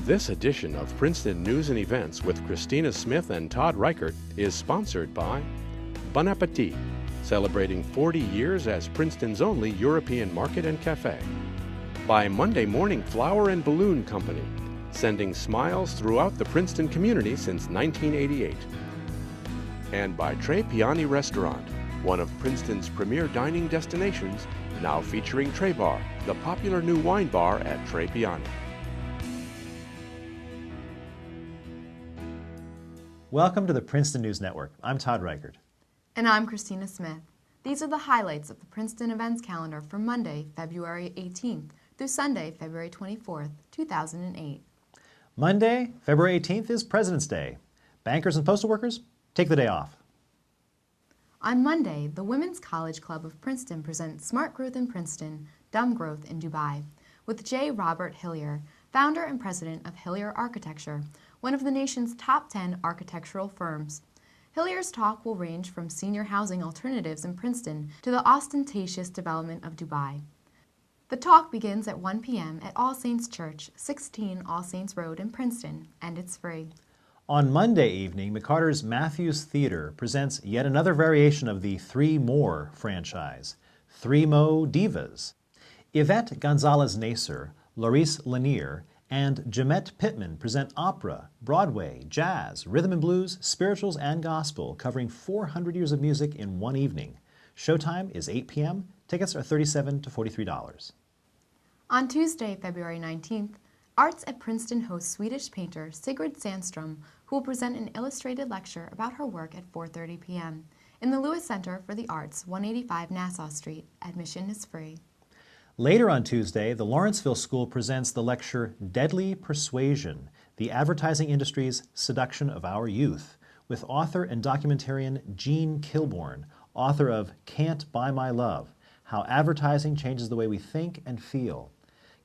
This edition of Princeton News and Events with Christina Smith and Todd Reichert is sponsored by Bon Appetit, celebrating 40 years as Princeton's only European market and cafe. By Monday Morning Flower and Balloon Company, sending smiles throughout the Princeton community since 1988. And by Tre Piani Restaurant, one of Princeton's premier dining destinations, now featuring Tre Bar, the popular new wine bar at Tre Piani. Welcome to the Princeton News Network. I'm Todd Reichert. And I'm Christina Smith. These are the highlights of the Princeton events calendar for Monday, February 18th through Sunday, February 24th, 2008. Monday, February 18th is President's Day. Bankers and postal workers, take the day off. On Monday, the Women's College Club of Princeton presents Smart Growth in Princeton, Dumb Growth in Dubai, with J. Robert Hillier, founder and president of Hillier Architecture, one of the nation's top 10 architectural firms. Hillier's talk will range from senior housing alternatives in Princeton to the ostentatious development of Dubai. The talk begins at 1 p.m. at All Saints Church, 16 All Saints Road in Princeton, and it's free. On Monday evening, McCarter's Matthews Theater presents yet another variation of the Three More franchise, Three Mo Divas. Yvette Gonzalez-Nacer, Laurice Lanier, and Jamette Pittman present opera, Broadway, jazz, rhythm and blues, spirituals, and gospel, covering 400 years of music in one evening. Showtime is 8 p.m. Tickets are $37 to $43. On Tuesday, February 19th, Arts at Princeton hosts Swedish painter Sigrid Sandstrom, who will present an illustrated lecture about her work at 4:30 p.m. in the Lewis Center for the Arts, 185 Nassau Street. Admission is free. Later on Tuesday, the Lawrenceville School presents the lecture Deadly Persuasion, the Advertising Industry's Seduction of Our Youth, with author and documentarian Jean Kilbourne, author of Can't Buy My Love, How Advertising Changes the Way We Think and Feel.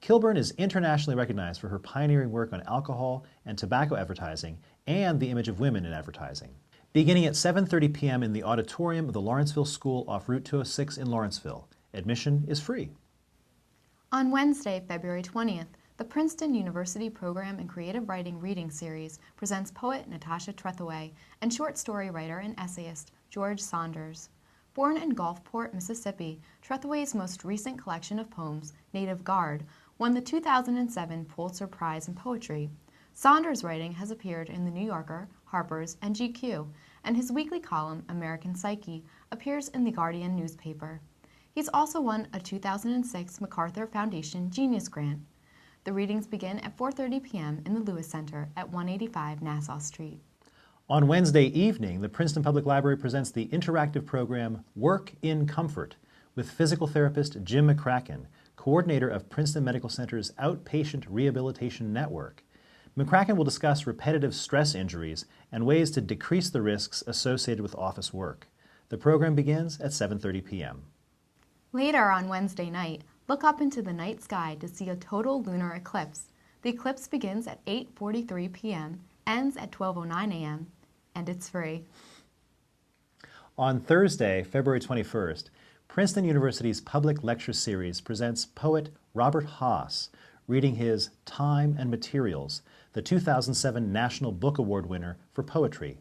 Kilbourne is internationally recognized for her pioneering work on alcohol and tobacco advertising and the image of women in advertising. Beginning at 7:30 p.m. in the auditorium of the Lawrenceville School off Route 206 in Lawrenceville. Admission is free. On Wednesday, February 20th, the Princeton University Program in Creative Writing Reading Series presents poet Natasha Trethewey and short story writer and essayist George Saunders. Born in Gulfport, Mississippi, Trethewey's most recent collection of poems, Native Guard, won the 2007 Pulitzer Prize in Poetry. Saunders' writing has appeared in The New Yorker, Harper's, and GQ, and his weekly column, American Psyche, appears in The Guardian newspaper. He's also won a 2006 MacArthur Foundation Genius Grant. The readings begin at 4:30 p.m. in the Lewis Center at 185 Nassau Street. On Wednesday evening, the Princeton Public Library presents the interactive program Work in Comfort with physical therapist Jim McCracken, coordinator of Princeton Medical Center's Outpatient Rehabilitation Network. McCracken will discuss repetitive stress injuries and ways to decrease the risks associated with office work. The program begins at 7:30 p.m. Later on Wednesday night, look up into the night sky to see a total lunar eclipse. The eclipse begins at 8:43 p.m., ends at 12:09 a.m., and it's free. On Thursday, February 21st, Princeton University's Public Lecture Series presents poet Robert Haas reading his Time and Materials, the 2007 National Book Award winner for poetry.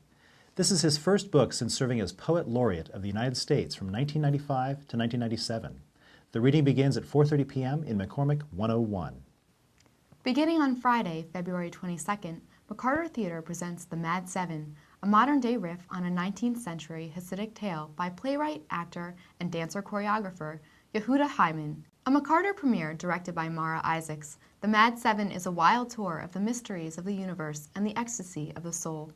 This is his first book since serving as Poet Laureate of the United States from 1995 to 1997. The reading begins at 4:30 p.m. in McCormick 101. Beginning on Friday, February 22nd, McCarter Theater presents The Mad Seven, a modern-day riff on a 19th century Hasidic tale by playwright, actor, and dancer-choreographer Yehuda Hyman. A McCarter premiere directed by Mara Isaacs, The Mad Seven is a wild tour of the mysteries of the universe and the ecstasy of the soul.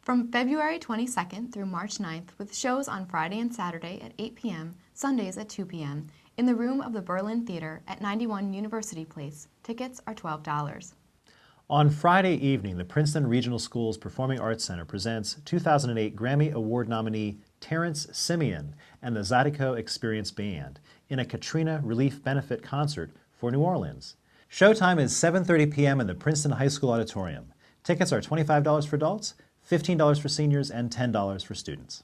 From February 22nd through March 9th, with shows on Friday and Saturday at 8 p.m., Sundays at 2 p.m., in the room of the Berlin Theater at 91 University Place. Tickets are $12. On Friday evening, the Princeton Regional School's Performing Arts Center presents 2008 Grammy Award nominee Terrence Simeon and the Zydeco Experience Band in a Katrina Relief Benefit concert for New Orleans. Showtime is 7:30 p.m. in the Princeton High School Auditorium. Tickets are $25 for adults, $15 for seniors, and $10 for students.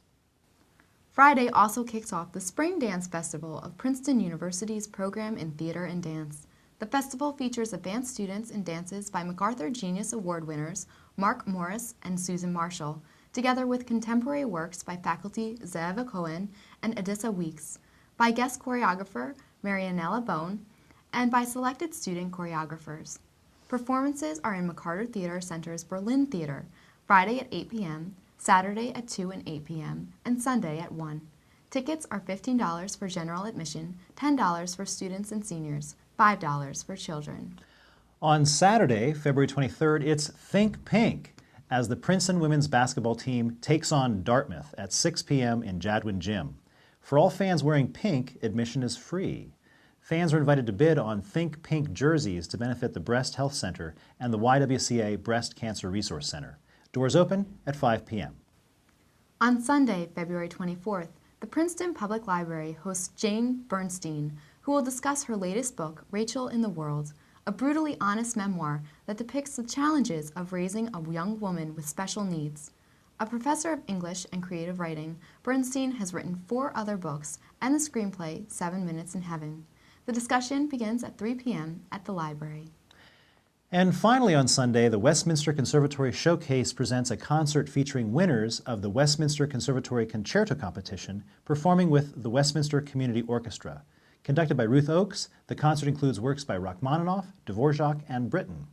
Friday also kicks off the Spring Dance Festival of Princeton University's program in theater and dance. The festival features advanced students and dances by MacArthur Genius Award winners Mark Morris and Susan Marshall, together with contemporary works by faculty Zeeva Cohen and Adissa Weeks, by guest choreographer Marianella Bone, and by selected student choreographers. Performances are in MacArthur Theater Center's Berlin Theater, Friday at 8 p.m., Saturday at 2 and 8 p.m., and Sunday at 1. Tickets are $15 for general admission, $10 for students and seniors, $5 for children. On Saturday, February 23rd, it's Think Pink, as the Princeton women's basketball team takes on Dartmouth at 6 p.m. in Jadwin Gym. For all fans wearing pink, admission is free. Fans are invited to bid on Think Pink jerseys to benefit the Breast Health Center and the YWCA Breast Cancer Resource Center. Doors open at 5 p.m. On Sunday, February 24th, the Princeton Public Library hosts Jane Bernstein, who will discuss her latest book, Rachel in the World, a brutally honest memoir that depicts the challenges of raising a young woman with special needs. A professor of English and creative writing, Bernstein has written 4 other books and the screenplay 7 Minutes in Heaven. The discussion begins at 3 p.m. at the library. And finally on Sunday, the Westminster Conservatory Showcase presents a concert featuring winners of the Westminster Conservatory Concerto Competition, performing with the Westminster Community Orchestra. Conducted by Ruth Oakes, the concert includes works by Rachmaninoff, Dvorak, and Britten.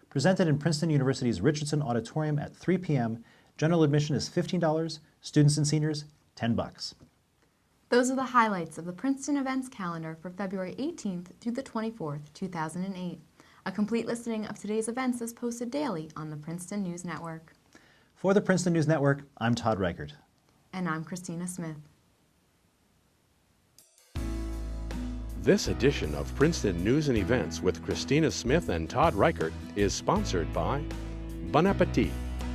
Presented in Princeton University's Richardson Auditorium at 3 p.m., general admission is $15, students and seniors, $10. Those are the highlights of the Princeton events calendar for February 18th through the 24th, 2008. A complete listing of today's events is posted daily on the Princeton News Network. For the Princeton News Network, I'm Todd Reichert. And I'm Christina Smith. This edition of Princeton News and Events with Christina Smith and Todd Reichert is sponsored by Bon Appetit,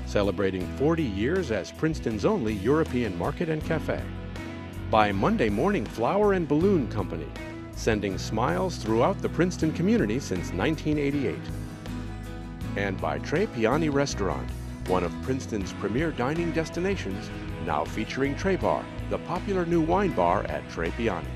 celebrating 40 years as Princeton's only European market and cafe. By Monday Morning Flower and Balloon Company, sending smiles throughout the Princeton community since 1988. And by Tre Piani Restaurant, one of Princeton's premier dining destinations, now featuring Tre Bar, the popular new wine bar at Tre Piani.